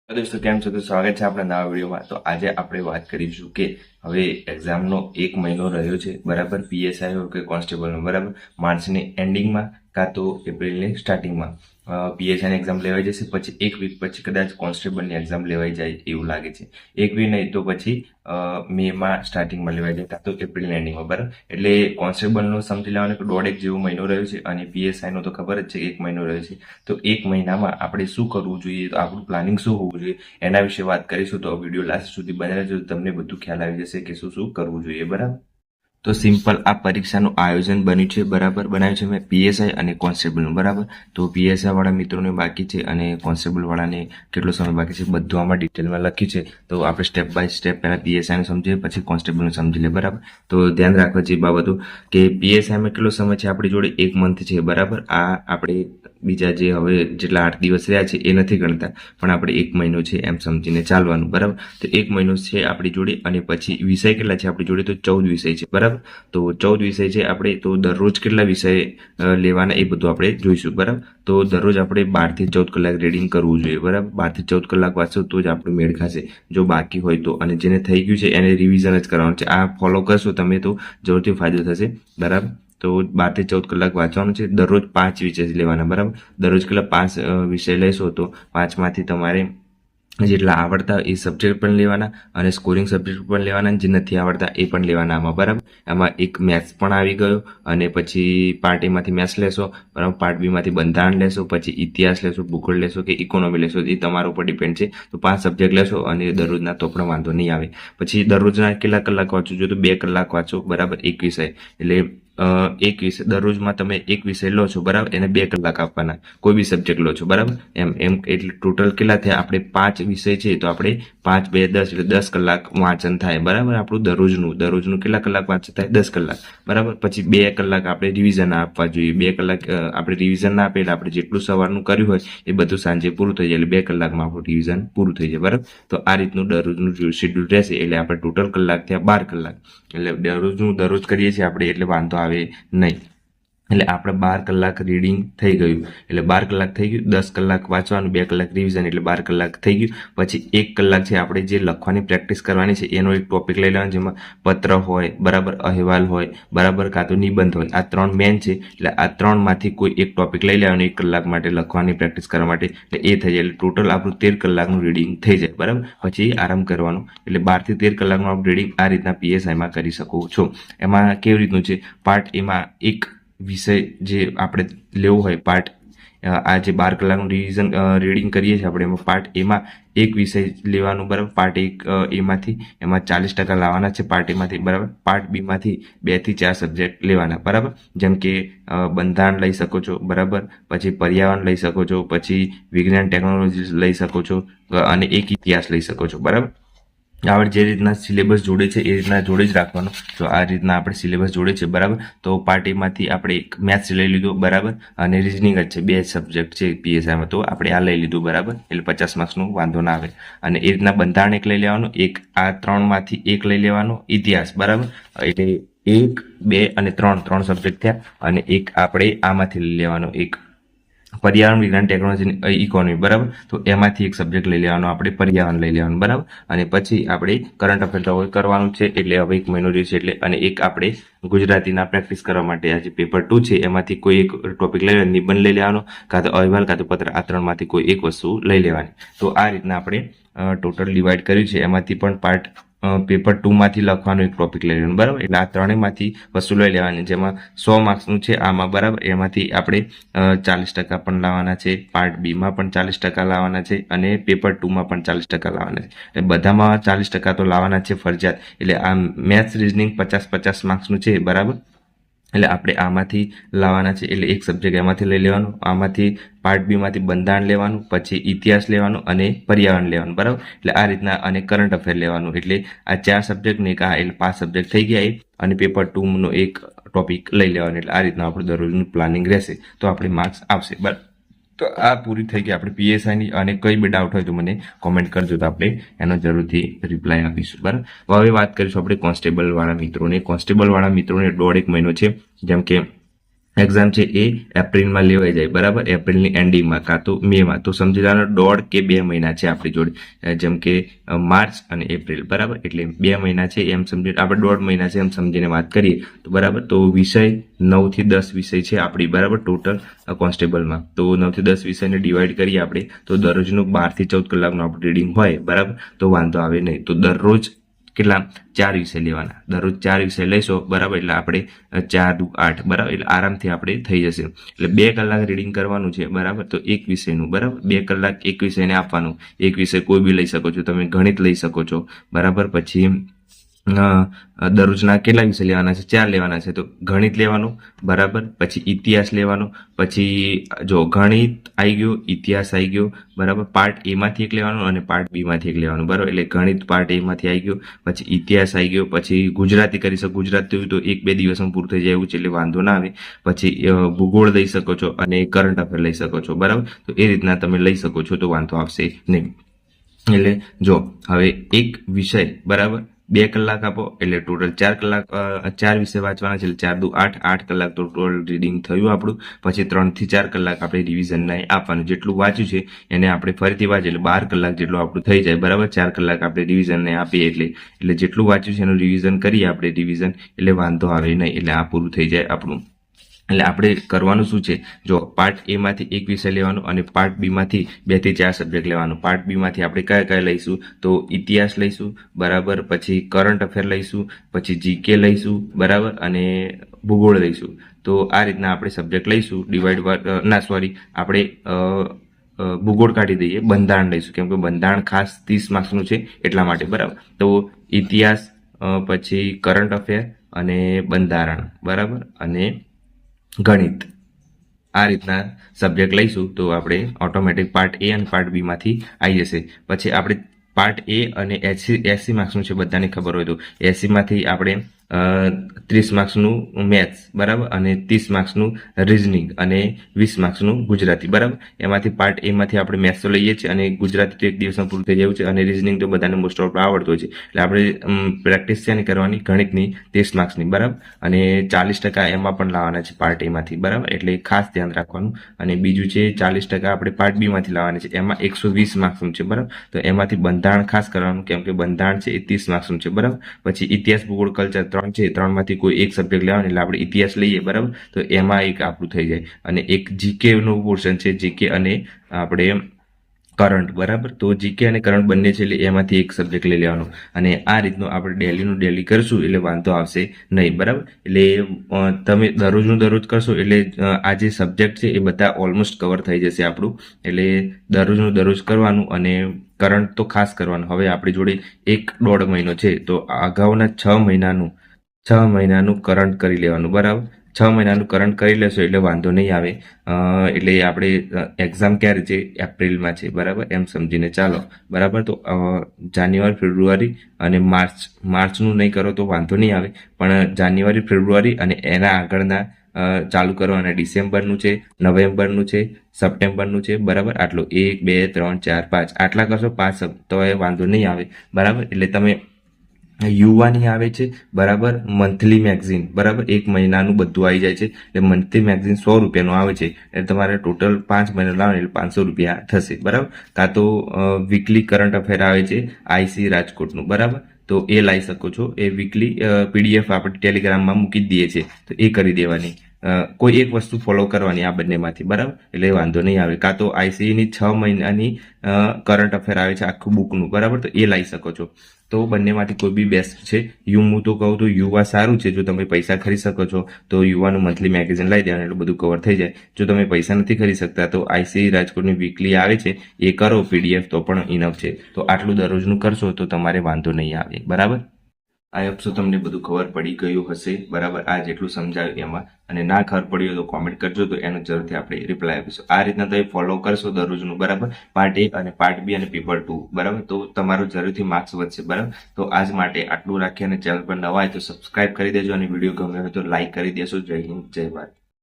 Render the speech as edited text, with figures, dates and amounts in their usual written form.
તો દોસ્તો કેમ છો? તો સ્વાગત છે આપણા નવા વિડીયોમાં. તો આજે આપણે વાત કરીશું કે હવે એક્ઝામનો 1 મહિનો રહ્યો છે, બરાબર. પીએસઆઈ હોય કે કોન્સ્ટેબલનો, બરાબર. માર્ચની એન્ડિંગમાં કાં તો એપ્રિલની સ્ટાર્ટિંગમાં પીએસઆઈની એક્ઝામ લેવાઈ જશે. પછી 1 વીક પછી કદાચ કોન્સ્ટેબલની એક્ઝામ લેવાઈ જાય એવું લાગે છે. 1 વીક નહીં તો પછી મેમાં સ્ટાર્ટિંગમાં લેવાઈ જાય કાં તો એપ્રિલની એન્ડિંગમાં, બરાબર. એટલે કોન્સ્ટેબલનો સમજી લેવાનું કે 1.5 જેવો મહિનો રહ્યો છે અને પીએસઆઈનો તો ખબર જ છે 1 મહિનો રહ્યો છે. તો 1 મહિનામાં આપણે શું કરવું જોઈએ, તો આપણું પ્લાનિંગ શું હોવું જોઈએ એના વિશે વાત કરીશું. તો વિડીયો લાસ્ટ સુધી બને રહેજો, તમને બધું ખ્યાલ આવી જશે કે શું શું કરવું જોઈએ, બરાબર. તો સિમ્પલ આ પરીક્ષાનું આયોજન બન્યું છે, બરાબર. બનાવ્યું છે મેં પીએસઆઈ અને કોન્સ્ટેબલનું, બરાબર. તો પીએસઆઈ વાળા મિત્રોને બાકી છે અને કોન્સ્ટેબલ વાળાને કેટલો સમય બાકી છે બધું આમાં ડિટેલમાં લખ્યું છે. તો આપણે સ્ટેપ બાય સ્ટેપ પહેલા પીએસઆઈને સમજીએ, પછી કોન્સ્ટેબલનું સમજી લે, બરાબર. તો ધ્યાન રાખવા જેવી બાબતો કે પીએસઆઈમાં કેટલો સમય છે આપણી જોડે, 1 મંથ છે, બરાબર. આ આપણે બીજા જે હવે જેટલા 8 દિવસ રહ્યા છે એ નથી ગણતા, પણ આપણે 1 મહિનો છે એમ સમજીને ચાલવાનું, બરાબર. તો 1 મહિનો છે આપણી જોડે અને પછી વિષય કેટલા છે આપણી જોડે, તો 14 વિષય છે, બરાબર. તો 14 વિષય છે આપણે, તો દરરોજ કેટલા વિષય લેવાના એ બધું આપણે જોઈશું, બરાબર. તો દરરોજ આપણે 12 થી 14 કલાક રીડિંગ કરવું જોઈએ, બરાબર. 12 થી 14 કલાક વાંચો તો જ આપણું મેળ ખાશે. જો બાકી હોય તો, અને જેને થઈ ગયું છે એને રિવિઝન જ કરવાનું છે. આ ફોલો કરશો તમે તો જરૂરથી ફાયદો થશે, બરાબર. તો 12 થી 14 કલાક વાંચવાનું છે. દરરોજ 5 વિષય લેવાના, બરાબર. દરરોજ કેટલા 5 વિષય લેશો તો 5માંથી તમારે જેટલા આવડતા એ સબ્જેક્ટ પણ લેવાના અને સ્કોરિંગ સબ્જેક્ટ પણ લેવાના, જે નથી આવડતા એ પણ લેવાના આમાં, બરાબર. આમાં એક મેથ્સ પણ આવી ગયો અને પછી પાર્ટ એમાંથી મેથ્સ લેશો, બરાબર. પાર્ટ બીમાંથી બંધારણ લેશો, પછી ઇતિહાસ લેશો, ભૂગોળ લેશો કે ઇકોનોમી લેશો, એ તમારા ઉપર ડિપેન્ડ છે. તો 5 સબ્જેક્ટ લેશો અને દરરોજના તો પણ વાંધો નહીં આવે. પછી દરરોજના કેટલા કલાક વાંચો છો, તો 2 કલાક વાંચો, બરાબર. એક વિષય એટલે એક વિષય દરરોજમાં તમે એક વિષય લો છો, બરાબર. એને 2 કલાક આપવાના, કોઈ બી સબ્જેક્ટ લો છો, બરાબર. એમ એમ એટલે ટોટલ કેટલા થયા આપણે 5 વિષય છે, તો આપણે 5 2 10 એટલે 10 કલાક વાંચન થાય, બરાબર. આપણું દરરોજનું કેટલા કલાક વાંચન થાય, 10 કલાક, બરાબર. પછી 2 કલાક આપણે રિવિઝન આપવા જોઈએ. 2 કલાક આપણે રિવિઝન ના આપે એટલે આપણે જેટલું સવારનું કર્યું હોય એ બધું સાંજે પૂરું થઈ જાય, એટલે 2 કલાકમાં આપણું રિવિઝન પૂરું થઈ જાય, બરાબર. તો આ રીતનું દરરોજનું શેડ્યુલ રહેશે, એટલે આપણે ટોટલ કલાક થયા 12 કલાક. એટલે દરરોજ કરીએ છીએ આપણે, એટલે વાંધો આવે નહીં. એટલે આપણે 12 કલાક રીડિંગ થઈ ગયું, એટલે 12 કલાક થઈ ગયું. 10 કલાક વાંચવાનું, 2 કલાક રિવિઝન, એટલે 12 કલાક થઈ ગયું. પછી 1 કલાક છે આપણે જે લખવાની પ્રેક્ટિસ કરવાની છે એનો એક ટોપિક લઈ લેવાનો, જેમાં પત્ર હોય, બરાબર, અહેવાલ હોય, બરાબર, કાં તો નિબંધ હોય. આ 3 મેન છે, એટલે આ 3માંથી કોઈ એક ટોપિક લઈ લેવાનો 1 કલાક માટે લખવાની પ્રેક્ટિસ કરવા માટે, એટલે એ થઈ જાય. એટલે ટોટલ આપણું 13 કલાકનું રીડિંગ થઈ જાય, બરાબર. પછી આરામ કરવાનું, એટલે 12 થી 13 કલાકનું આપણે રીડિંગ આ રીતના પીએસઆઈમાં કરી શકો છો. એમાં કેવી રીતનું છે, પાર્ટ એમાં એક વિષય જે આપણે લેવો હોય, પાર્ટ આ જે 12 કલાકનું રીડિંગ કરીએ છીએ આપણે, એમાં પાર્ટ એમાં એક વિષય લેવાનું, બરાબર. પાર્ટ 1 એમાંથી એમાં 40% લાવવાના છે પાર્ટ એમાંથી, બરાબર. પાર્ટ બીમાંથી 2 થી 4 સબ્જેક્ટ લેવાના, બરાબર. જેમ કે બંધારણ લઈ શકો છો, બરાબર. પછી પર્યાવરણ લઈ શકો છો, પછી વિજ્ઞાન ટેકનોલોજી લઈ શકો છો અને એક ઇતિહાસ લઈ શકો છો, બરાબર. આપણે જે રીતના સિલેબસ જોડે છે એ રીતના જોડે જ રાખવાનો. તો આ રીતના આપણે સિલેબસ જોડે છે, બરાબર. તો પાર્ટ એમાંથી આપણે એક મેથ્સ લઈ લીધું, બરાબર, અને રિઝનિંગ જ છે, 2 સબ્જેક્ટ છે પીએસઆઈમાં, તો આપણે આ લઈ લીધું, બરાબર. એટલે 50 માર્ક્સનું વાંધો ના આવે. અને એ રીતના બંધારણ એક લઈ લેવાનું, એક આ 3માંથી એક લઈ લેવાનો, ઇતિહાસ, બરાબર. એટલે 1 2 અને 3 સબ્જેક્ટ થયા. અને એક આપણે આમાંથી લઈ લેવાનો, એક પર્યાવરણ, વિજ્ઞાન, ટેકનોલોજી, ઇકોનોમી, બરાબર. તો એમાંથી એક સબ્જેક્ટ લઈ લેવાનો, આપણે પર્યાવરણ લઈ લેવાનું, બરાબર. અને પછી આપણે કરંટ અફેર કરવાનું છે, એટલે હવે 1 મહિનો રહેશે. એટલે અને એક આપણે ગુજરાતીના પ્રેક્ટિસ કરવા માટે આજે પેપર 2 છે, એમાંથી કોઈ એક ટોપિક લઈ લેવાનો, નિબંધ લઈ લેવાનો, કાં તો અહેવાલ કાં તો પત્ર, આ 3માંથી કોઈ એક વસ્તુ લઈ લેવાની. તો આ રીતના આપણે ટોટલ ડિવાઈડ કર્યું છે. એમાંથી પણ પાર્ટ પેપર 2માંથી લખવાનું એક ટોપિક લઈ લેવાનું, બરાબર. એટલે આ 3માંથી વસ્તુ લઈ લેવાની, જેમાં 100 માર્ક્સનું છે આમાં, બરાબર. એમાંથી આપણે 40% પણ લાવવાના છે, પાર્ટ બીમાં પણ 40% લાવવાના છે, અને પેપર 2માં પણ 40% લાવવાના છે. એટલે બધામાં 40% તો લાવવાના છે ફરજિયાત. એટલે આ મેથ્સ રિઝનિંગ 50 માર્ક્સનું છે, બરાબર. એટલે આપણે આમાંથી લાવવાના છે, એટલે એક સબ્જેક્ટ એમાંથી લઈ લેવાનું. આમાંથી પાર્ટ બીમાંથી બંધારણ લેવાનું, પછી ઇતિહાસ લેવાનું અને પર્યાવરણ લેવાનું, બરાબર. એટલે આ રીતના અને કરંટ અફેર લેવાનું. એટલે આ 4 સબ્જેક્ટને એક આ એટલે 5 સબ્જેક્ટ થઈ ગયા. અને પેપર 2નો એક ટોપિક લઈ લેવાનો. એટલે આ રીતના આપણું દરરોજનું પ્લાનિંગ રહેશે, તો આપણે માર્ક્સ આવશે, બરાબર. તો આ પૂરી થઈ ગઈ આપણે પીએસઆઈની. અને કંઈ બી ડાઉટ હોય તો મને કોમેન્ટ કરજો, તો આપણે એનો જરૂરથી રિપ્લાય આપીશું, બરાબર. હવે વાત કરીશું આપણે કોન્સ્ટેબલ વાળા મિત્રોને. કોન્સ્ટેબલ વાળા મિત્રોને 1.5 મહિનો છે. જેમ કે એક્ઝામ છે એ એપ્રિલમાં લેવાઈ જાય, બરાબર, એપ્રિલની એન્ડિંગમાં કાં તો મેમાં. તો સમજી લેવાનો 1.5 કે 2 મહિના છે આપણી જોડે, જેમ કે માર્ચ અને એપ્રિલ, બરાબર, એટલે 2 મહિના છે એમ સમજી, આપણે 1.5 મહિના છે એમ સમજીને વાત કરીએ તો બરાબર. તો વિષય 9 થી 10 વિષય છે આપણી, બરાબર, ટોટલ કોન્સ્ટેબલમાં. તો 9 થી 10 વિષયને ડિવાઈડ કરીએ આપણે તો દરરોજનું 12 થી 14 કલાકનું આપણું રીડિંગ હોય, બરાબર, તો વાંધો આવે નહીં. તો દરરોજ કેટલા 4 વિષય લેવાના, દરરોજ 4 વિષય લઈશો, બરાબર, એટલે આપણે 4 દુ 8, બરાબર, એટલે આરામથી આપણે થઈ જશે. એટલે 2 કલાક રીડિંગ કરવાનું છે, બરાબર, તો એક વિષયનું, બરાબર, 2 કલાક એક વિષયને આપવાનું. એક વિષય કોઈ બી લઈ શકો છો તમે, ગણિત લઈ શકો છો, બરાબર. પછી દરરોજના કેટલા વિષય લેવાના છે? 4 લેવાના છે. તો ગણિત લેવાનું, બરાબર, પછી ઇતિહાસ લેવાનો, પછી જો ગણિત આવી ગયો, ઇતિહાસ આવી ગયો, બરાબર, પાર્ટ એ માંથી એક લેવાનું અને પાર્ટ બી માંથી એક લેવાનું, બરાબર. એટલે ગણિત પાર્ટ એ માંથી આવી ગયો, પછી ઇતિહાસ આવી ગયો, પછી ગુજરાતી કરી શકો, ગુજરાતી તો 1-2 દિવસમાં પૂરું થઈ જાય એવું છે, એટલે વાંધો ના આવે. પછી ભૂગોળ લઈ શકો છો અને કરંટ અફેર લઈ શકો છો, બરાબર. તો એ રીતના તમે લઈ શકો છો, તો વાંધો આવશે નહીં. એટલે જો હવે એક વિષય, બરાબર, 2 કલાક આપો એટલે ટોટલ 4 કલાક, 4 વિષય વાંચવાના છે, એટલે 4 દુ 8, 8 કલાક તો ટોટલ રીડિંગ થયું આપણું. પછી 3 થી 4 કલાક આપણે રિવિઝનના આપવાનું, જેટલું વાંચ્યું છે એને આપણે ફરીથી વાંચીએ એટલે 12 કલાક જેટલું આપણું થઈ જાય, બરાબર. 4 કલાક આપણે રિવિઝનને આપીએ એટલે જેટલું વાંચ્યું છે એનું રિવિઝન કરીએ આપણે, રિવિઝન, એટલે વાંધો આવે નહીં, એટલે આ પૂરું થઈ જાય આપણું. એટલે આપણે કરવાનું શું છે, જો પાર્ટ એ માંથી એક વિષય લેવાનો અને પાર્ટ બી માંથી 2 થી 4 સબ્જેક્ટ લેવાનું. પાર્ટ બી માંથી આપણે કયા કયા લઈશું? તો ઇતિહાસ લઈશું, બરાબર, પછી કરંટ અફેર લઈશું, પછી જીકે લઈશું, બરાબર, અને ભૂગોળ લઈશું. તો આ રીતના આપણે સબ્જેક્ટ લઈશું. આપણે ભૂગોળ કાઢી દઈએ, બંધારણ લઈશું, કેમ કે બંધારણ ખાસ 30 માર્ક્સનું છે એટલા માટે, બરાબર. તો ઇતિહાસ, પછી કરંટ અફેર અને બંધારણ, બરાબર, અને ગણિત, આ રીતના સબ્જેક્ટ લઈશું તો આપણે ઓટોમેટિક પાર્ટ એ અને પાર્ટ બી માંથી આવી જશે. પછી આપણે પાર્ટ એ અને 80 માર્ક્સનું છે, બધાને ખબર હોય તો 80 માંથી આપણે 30 માર્ક્સનું મેથ્સ, બરાબર, અને 30 માર્ક્સનું રિઝનિંગ અને 20 માર્ક્સનું ગુજરાતી, બરાબર. એમાંથી પાર્ટ એ માંથી આપણે મેથ્સ તો લઈએ છીએ અને ગુજરાતી તો એક દિવસમાં પૂરું થઈ જાય છે, અને રિઝનિંગ તો બધાને મોસ્ટ ઓફ આવડતું હોય છે. એટલે આપણે પ્રેક્ટિસ છે ને કરવાની ગણિતની 30 માર્ક્સની, બરાબર, અને 40% એમાં પણ લાવવાના છે પાર્ટ એ માંથી, બરાબર, એટલે ખાસ ધ્યાન રાખવાનું. અને બીજું છે 40% આપણે પાર્ટ બી માંથી લાવવાના છે, એમાં 120 માર્ક્સનું છે, બરાબર. તો એમાંથી બંધારણ ખાસ કરવાનું, કેમ કે બંધારણ છે એ 30 માર્ક્સનું છે, બરાબર. પછી ઇતિહાસ, ભૂગોળ, કલ્ચર 3 છે, 3 માંથી કોઈ એક સબ્જેક્ટ લેવાનો, એટલે આપણે ઇતિહાસ લઈએ, બરાબર, તો એમાં એક આપણું થઈ જાય. અને એક જીકે નું પોર્શન છે, જીકે અને આપણે કરંટ, બરાબર. તો જીકે અને કરંટ બંને છે, એટલે એમાંથી એક સબ્જેક્ટ લઈ લેવાનો. અને આ રીતનું આપણે ડેલી કરશું એટલે વાંધો આવશે નહીં, બરાબર. એટલે તમે દરરોજનું દરરોજ કરશો એટલે આ જે સબ્જેક્ટ છે એ બધા ઓલમોસ્ટ કવર થઈ જશે આપણું. એટલે દરરોજનું દરરોજ કરવાનું અને કરંટ તો ખાસ કરવાનું. હવે આપણી જોડે 1-1.5 મહિનો છે, તો અગાઉના 6 મહિનાનું કરંટ કરી લેવાનું, બરાબર. 6 મહિનાનું કરંટ કરી લેશો એટલે વાંધો નહીં આવે. એટલે આપણે એક્ઝામ ક્યારે છે? એપ્રિલમાં છે, બરાબર, એમ સમજીને ચાલો, બરાબર. તો જાન્યુઆરી, ફેબ્રુઆરી અને માર્ચનું નહીં કરો તો વાંધો નહીં આવે, પણ જાન્યુઆરી, ફેબ્રુઆરી અને એના આગળના ચાલુ કરવાના. ડિસેમ્બરનું છે, નવેમ્બરનું છે, સપ્ટેમ્બરનું છે, બરાબર. આટલું 1, 2, 3, 4, 5 આટલા કરશો, 5 તો એ વાંધો નહીં આવે, બરાબર. એટલે તમે યુવાની આવે છે, બરાબર, મંથલી મેગઝીન, બરાબર, 1 મહિનાનું બધું આવી જાય છે. એટલે મંથલી મેગઝીન 100 રૂપિયાનું આવે છે, એટલે તમારે ટોટલ 5 મહિના લાવે એટલે 500 રૂપિયા થશે, બરાબર. કાં તો વીકલી કરંટ અફેર આવે છે આઈસી રાજકોટનું, બરાબર, તો એ લાવી શકો છો. એ વીકલી પીડીએફ આપણે ટેલિગ્રામમાં મૂકી જ દઈએ છીએ, તો એ કરી દેવાની. કોઈ એક વસ્તુ ફોલો કરવાની આ બંનેમાંથી, બરાબર, એટલે વાંધો નહીં આવે. કાં તો આઈસીની 6 મહિનાની કરંટ અફેર આવે છે આખું બુકનું, બરાબર, તો એ લાવી શકો છો. તો બંનેમાંથી કોઈ બી બેસ્ટ છે. હું તો કહું તો યુવા સારું છે. જો તમે પૈસા ખરી શકો છો તો યુવાનું મંથલી મેગેઝિન લઈ દેવાનું, એટલે બધું કવર થઈ જાય. જો તમે પૈસા નથી ખરી શકતા તો આઈસી રાજકોટની વીકલી આવે છે એ કરો પીડીએફ, તો પણ ઇનફ છે. તો આટલું દરરોજનું કરશો તો તમારે વાંધો નહીં આવે, બરાબર. આઈ હોપ સો તમને બધું ખબર પડી ગયું હશે, બરાબર, આ જેટલું સમજાવ્યું એમાં. અને ના ખબર પડી હોય તો કોમેન્ટ કરજો, તો એનું જરૂરથી આપણે રિપ્લાય આપીશું. આ રીતના તમે ફોલો કરશો દરરોજનું, બરાબર, પાર્ટ એ અને પાર્ટ બી અને પેપર 2, બરાબર, તો તમારું જરૂરથી માર્ક્સ વધશે, બરાબર. તો આજ માટે આટલું રાખીએ, અને ચેનલ પર નવા હોય તો સબસ્ક્રાઇબ કરી દેજો, અને વિડીયો ગમે હોય તો લાઈક કરી દેશો. જય હિન્દ, જય ભારત.